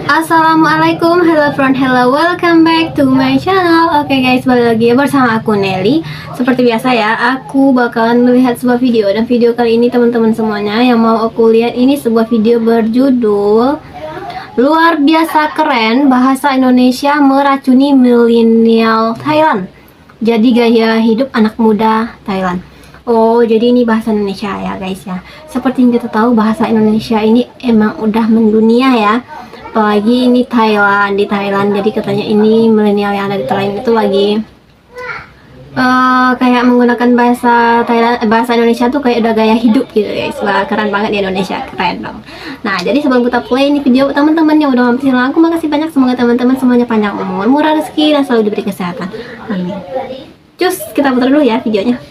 Assalamualaikum, hello friend, hello, welcome back to my channel. Oke guys, balik lagi bersama aku Nelly. Seperti biasa ya, aku bakalan melihat sebuah video. Dan video kali ini teman-teman semuanya yang mau aku lihat ini sebuah video berjudul Luar biasa keren, bahasa Indonesia meracuni milenial Thailand. Jadi gaya hidup anak muda Thailand. Oh, jadi ini bahasa Indonesia ya guys ya. Seperti yang kita tahu, bahasa Indonesia ini emang udah mendunia ya. Apalagi ini Thailand, di Thailand. Jadi katanya ini milenial yang ada di Thailand itu lagi kayak menggunakan bahasa Thailand, bahasa Indonesia tuh kayak udah gaya hidup gitu guys. Wah, keren banget di Indonesia, keren dong. Nah, jadi sebelum kita play ini video, teman-teman yang udah mampir channel aku, makasih banyak. Semoga teman-teman semuanya panjang umur, murah rezeki, dan selalu diberi kesehatan. Amin. Cus, kita putar dulu ya videonya.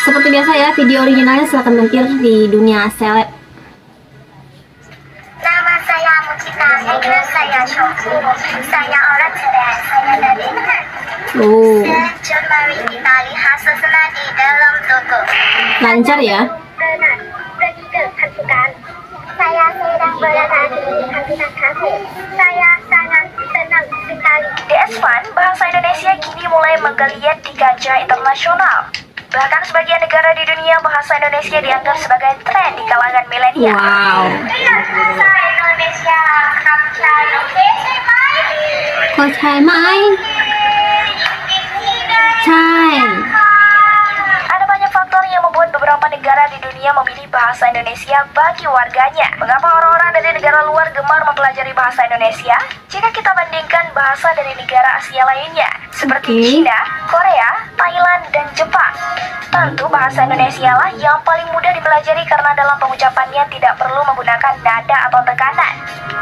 Seperti biasa ya, video originalnya silahkan mampir di dunia seleb. Nama saya Mukita, saya Shoku, saya orang cerdas, saya dari Sejak mari kita lihat suasana di dalam toko. Lancar ya. Pergi ke pasukan. Saya sedang berada di kantin kafe. Saya sangat senang sekali. DS1, bahasa Indonesia kini mulai menggeliat di kancah internasional. Bahkan sebagian negara di dunia, bahasa Indonesia dianggap sebagai tren di kalangan milenial. Wow. Bahasa Indonesia, Kochai mai. Chai. Ada banyak faktor yang membuat beberapa negara di dunia memilih bahasa Indonesia bagi warganya. Mengapa orang-orang dari negara luar gemar mempelajari bahasa Indonesia jika kita bandingkan bahasa dari negara Asia lainnya, seperti China, Korea, Thailand, dan Jepang? Tentu bahasa Indonesia lah yang paling mudah dipelajari karena dalam pengucapannya tidak perlu menggunakan nada atau tekanan.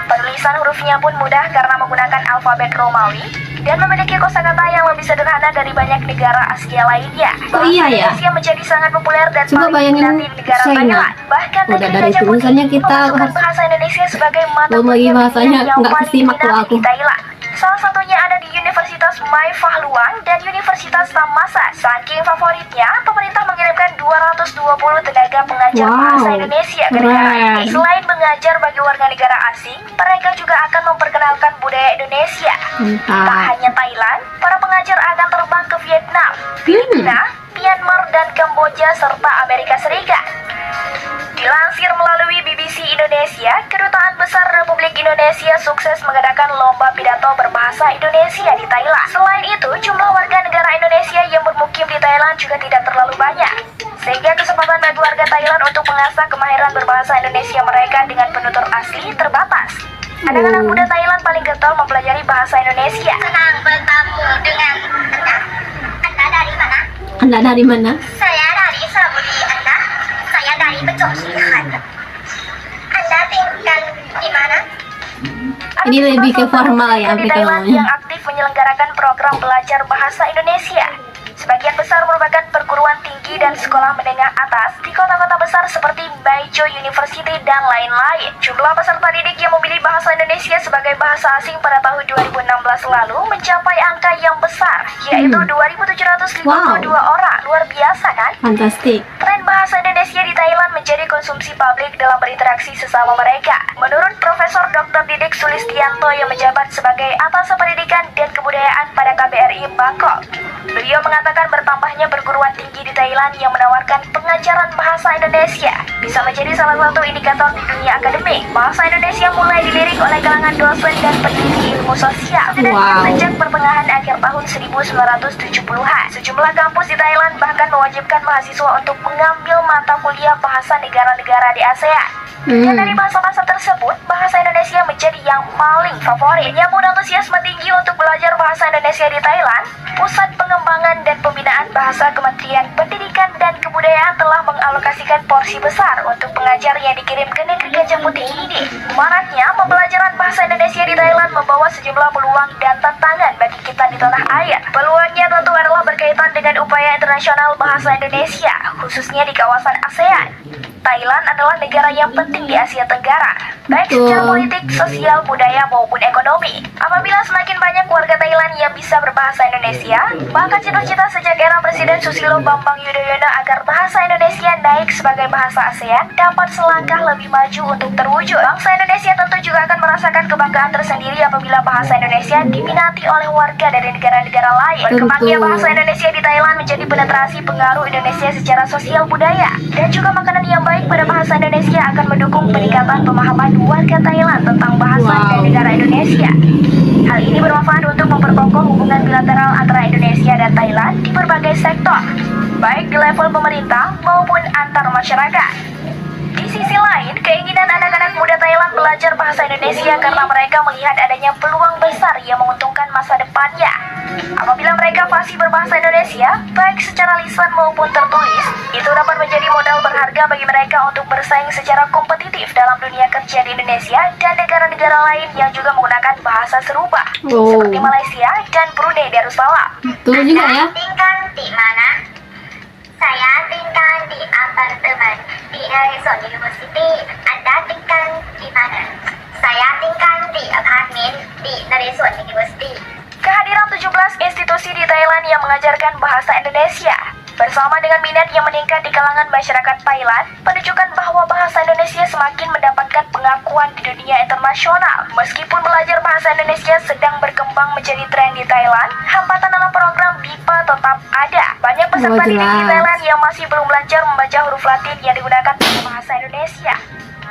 Penulisan hurufnya pun mudah karena menggunakan alfabet Romawi dan memiliki kosakata yang lebih sederhana dari banyak negara Asia lainnya. Oh iya ya. Indonesia menjadi sangat populer dan Coba paling bayangin diminati di negara China. Thailand. Bahkan Udah negeri dari Gajah Putih tulisannya kita memasukkan harus bahasa Indonesia sebagai mata belum lagi kuliah bahasanya yang nggak paling kesimak kalau diminati aku. di Thailand. Salah satunya ada di Universitas Mai Fah Luang dan Universitas Thammasat. Saking favoritnya, pemerintah mengirimkan 220 tenaga pengajar bahasa Indonesia ke negara ini. Selain mengajar bagi warga negara asing, mereka juga akan memperkenalkan budaya Indonesia. Tak hanya Thailand, para pengajar akan terbang ke Vietnam, Filipina, Myanmar, dan Kamboja, serta Amerika Serikat. Dilansir melalui BBC Indonesia, Kedutaan Besar Republik Indonesia sukses mengadakan lomba pidato berbahasa Indonesia di Thailand. Selain itu, jumlah warga negara Indonesia yang bermukim di Thailand juga tidak terlalu banyak, sehingga kesempatan bagi warga Thailand untuk mengasah kemahiran berbahasa Indonesia mereka dengan penutur asli terbatas. Anak-anak muda Thailand paling getol mempelajari bahasa Indonesia. Senang bertemu dengan Anda. Anda dari mana? Anda dari mana? Saya dari Sabudi. Anda? Saya dari Pejokihan. Anda tinggal di mana? Ini lebih ke formal ya, di Afrika Thailand namanya. yang aktif menyelenggarakan program belajar bahasa Indonesia. Sebagian besar merupakan perguruan tinggi dan sekolah menengah atas di kota-kota besar seperti Baijo University dan lain-lain. Jumlah peserta didik yang memilih bahasa Indonesia sebagai bahasa asing pada tahun 2016 lalu mencapai angka yang besar, yaitu 2.752 orang. Luar biasa kan? Fantastik. Tren bahasa Indonesia di Thailand menjadi konsumsi publik dalam berinteraksi sesama mereka. Menurut Profesor Dr. Didik Sulistianto yang menjabat sebagai Atas Pendidikan dan Kebudayaan pada KBRI Bangkok, beliau mengatakan bertambahnya perguruan tinggi di Thailand yang menawarkan pengajaran bahasa Indonesia bisa menjadi salah satu indikator di dunia akademik. Bahasa Indonesia mulai dilirik oleh kalangan dosen dan peneliti ilmu sosial. Sejak pertengahan akhir tahun 1970-an, sejumlah kampus di Thailand bahkan mewajibkan mahasiswa untuk mengambil mata kuliah bahasa negara-negara di ASEAN. Dan dari bahasa-bahasa tersebut, bahasa Indonesia menjadi yang paling favorit. Yang pun antusiasme tinggi untuk belajar bahasa Indonesia di Thailand, Pusat Pengembangan dan Pembinaan Bahasa Kementerian Pendidikan dan Kebudayaan telah mengalokasikan porsi besar untuk pengajar yang dikirim ke negeri Gajah Putih ini. Maraknya pembelajaran bahasa Indonesia di Thailand membawa sejumlah peluang dan tantangan bagi kita di tanah air. Peluangnya tentu adalah berkaitan dengan upaya internasional bahasa Indonesia, khususnya di kawasan ASEAN. Thailand adalah negara yang penting di Asia Tenggara. baik secara politik, sosial, budaya maupun ekonomi. Apabila semakin banyak warga Thailand yang bisa berbahasa Indonesia, maka cita-cita sejak era Presiden Susilo Bambang Yudhoyono agar bahasa Indonesia naik sebagai bahasa ASEAN dapat selangkah lebih maju untuk terwujud. Bangsa Indonesia tentu juga akan merasakan kebanggaan tersendiri apabila bahasa Indonesia diminati oleh warga dari negara-negara lain. Berkembangnya bahasa Indonesia di Thailand menjadi penetrasi pengaruh Indonesia secara sosial budaya dan juga makanan yang baik pada bahasa Indonesia akan mendukung peningkatan pemahaman warga Thailand tentang bahasa dan negara Indonesia. Hal ini bermanfaat untuk memperkokoh hubungan bilateral antara Indonesia dan Thailand di berbagai sektor, baik di level pemerintah maupun antar masyarakat. Di sisi lain, keinginan anak-anak muda Thailand belajar bahasa Indonesia karena mereka melihat adanya peluang besar yang menguntungkan masa depannya. Apabila mereka fasih berbahasa Indonesia, baik secara lisan maupun tertulis, itu dapat menjadi modal berharga bagi mereka untuk bersaing secara kompetitif dalam dunia kerja di Indonesia dan negara-negara lain yang juga menggunakan bahasa serupa, seperti Malaysia dan Brunei Darussalam. Betul juga ya. Tinggal di mana? Saya tinggal di apartemen di Naresuan University. Anda tinggal di mana? Saya tinggal di apartemen di Naresuan University. Kehadiran 17 institusi di Thailand yang mengajarkan bahasa Indonesia bersama dengan minat yang meningkat di kalangan masyarakat Thailand menunjukkan bahwa bahasa Indonesia semakin mendapatkan pengakuan di dunia internasional. Meskipun belajar bahasa Indonesia sedang berkembang menjadi tren di Thailand, hambatan dalam program BIPA tetap ada. Banyak peserta didik di Thailand yang masih belum belajar membaca huruf Latin yang digunakan pada bahasa Indonesia.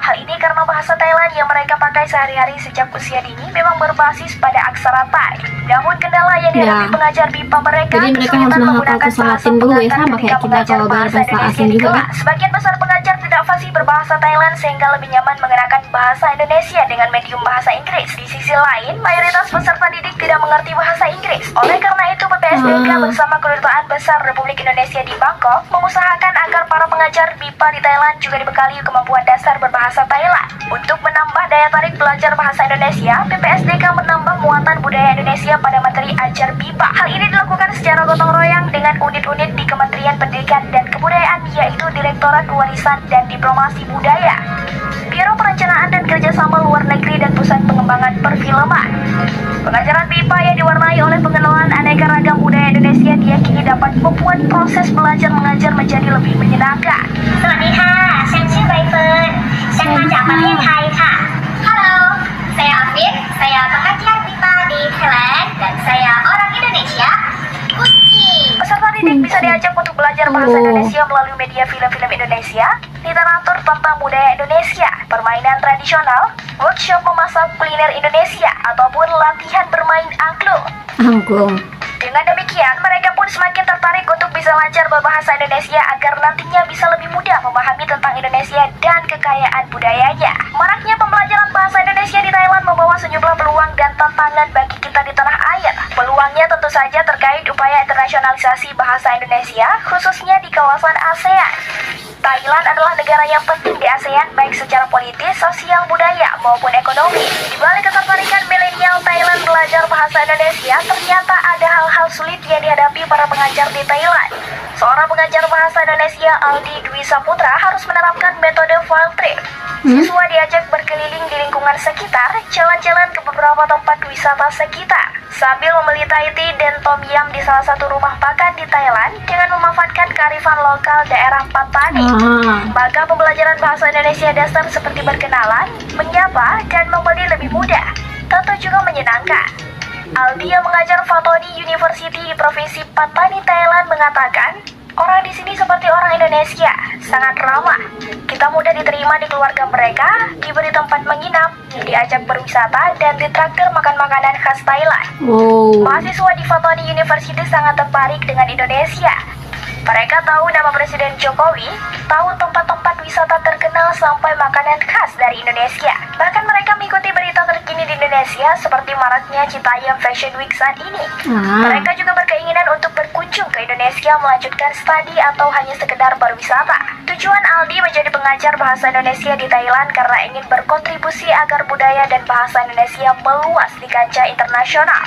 Hal ini karena bahasa Thailand yang mereka pakai sehari-hari sejak usia dini memang berbasis pada aksara Thai. Namun kendala yang dihadapi pengajar BIPA mereka jadi mereka harus menghafal tulisan Latin dulu ya, sama kayak kita kalau bahasa asing juga. Sebagian besar pengajar tidak fasih berbahasa Thailand sehingga lebih nyaman menggunakan bahasa Indonesia dengan medium bahasa Inggris. Di sisi lain, mayoritas peserta didik tidak mengerti bahasa Inggris. Oleh karena itu, PPSDK bersama Kedutaan Besar Republik Indonesia di Bangkok mengusahakan agar para pengajar BIPA di Thailand juga dibekali kemampuan dasar berbahasa Thailand. Untuk menambah daya tarik belajar bahasa Indonesia, PPSDK menambah muatan budaya Indonesia pada materi ajar BIPA. Hal ini dilakukan secara gotong royong dengan unit-unit di Kementerian Pendidikan dan Kebudayaan, yaitu Direktorat Warisan dan Diplomasi Budaya, Biro Perencanaan dan Kerjasama Luar Negeri, dan Pusat Pengembangan Perfilman. Pengajaran BIPA yang diwarnai oleh pengenalan aneka ragam budaya Indonesia diyakini dapat membuat proses belajar mengajar menjadi lebih menyenangkan. สวัสดีค่ะ ฉันชื่อใบเฟิร์น ฉันมาจากประเทศไทยค่ะ Halo, saya Afif, saya pengajar BIPA di Thailand, dan saya orang Indonesia. Kunci. Peserta didik bisa diajak untuk belajar bahasa Indonesia melalui media film-film Indonesia, literatur tentang budaya Indonesia, permainan tradisional, workshop memasak kuliner Indonesia, ataupun latihan bermain angklung. Angklung. Dengan demikian, mereka pun semakin tertarik untuk bisa lancar berbahasa Indonesia agar nantinya bisa lebih mudah memahami tentang Indonesia dan kekayaan budayanya. Maraknya pembelajaran bahasa Indonesia di Thailand membawa sejumlah peluang dan tantangan bagi kita di tanah air. Peluangnya tentu saja terkait upaya internasionalisasi bahasa Indonesia, khususnya di kawasan ASEAN. Thailand adalah negara yang penting di ASEAN baik secara politis, sosial, budaya, maupun ekonomi. Di balik ketertarikan milenial Thailand belajar bahasa Indonesia, ternyata ada hal-hal sulit yang dihadapi para pengajar di Thailand. Seorang pengajar bahasa Indonesia, Aldi Dwi Saputra, harus menerapkan metode field trip. Siswa diajak berkeliling di lingkungan sekitar, jalan-jalan ke beberapa tempat wisata sekitar, sambil membeli Thai tea dan tom yum di salah satu rumah makan di Thailand dengan memanfaatkan kearifan lokal daerah Patani. Maka pembelajaran bahasa Indonesia dasar seperti berkenalan, menyapa, dan membeli lebih mudah, tentu juga menyenangkan. Aldi yang mengajar Fatoni University di Provinsi Patani, Thailand mengatakan, orang di sini seperti orang Indonesia, sangat ramah. Kita mudah diterima di keluarga mereka, diberi tempat menginap, diajak berwisata, dan ditraktir makan makanan khas Thailand. Mahasiswa di Fatoni University sangat tertarik dengan Indonesia. Mereka tahu nama Presiden Jokowi, tahu tempat-tempat wisata terkenal sampai makanan khas dari Indonesia. Bahkan mereka mengikuti berita terkini di Indonesia seperti maraknya Citayam Fashion Week saat ini. Mereka juga berkeinginan untuk berkunjung ke Indonesia melanjutkan studi atau hanya sekedar berwisata. Tujuan Aldi menjadi pengajar bahasa Indonesia di Thailand karena ingin berkontribusi agar budaya dan bahasa Indonesia meluas di kancah internasional.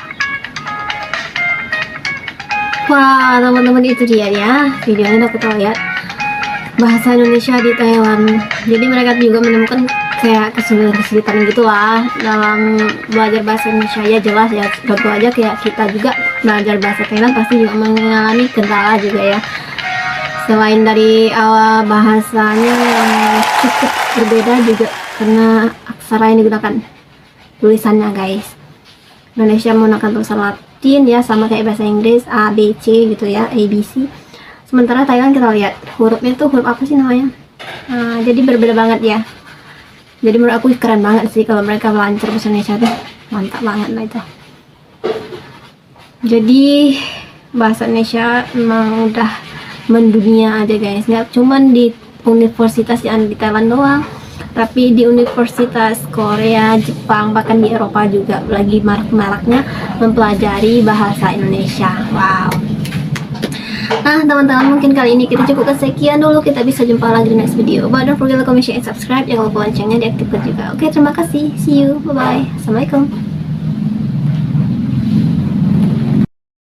Wah, teman-teman, itu dia ya videonya, udah kita lihat bahasa Indonesia di Thailand. Jadi mereka juga menemukan kayak kesulitan gitu lah dalam belajar bahasa Indonesia. Ya jelas ya, tentu aja kayak kita juga belajar bahasa Thailand pasti juga mengalami kendala juga ya. Selain dari awal bahasanya yang cukup berbeda juga karena aksara yang digunakan, tulisannya guys. Indonesia menggunakan tulisan Latin ya, sama kayak bahasa Inggris A, B, C gitu ya, A, B, C. Sementara Thailand kita lihat hurufnya tuh huruf apa sih namanya. Jadi berbeda banget ya. Jadi menurut aku keren banget sih kalau mereka lancar bahasa Indonesia tuh, mantap banget lah itu. Jadi bahasa Indonesia memang udah mendunia aja guys, nggak cuman di universitas yang di Thailand doang, tapi di universitas Korea, Jepang, bahkan di Eropa juga lagi marak-maraknya mempelajari bahasa Indonesia. Wow. Nah teman-teman, mungkin kali ini kita cukupkan sekian dulu. Kita bisa jumpa lagi di next video. But don't forget to comment, share, and subscribe. Jangan lupa loncengnya diaktifkan juga. Oke, terima kasih. See you. Bye-bye. Assalamualaikum.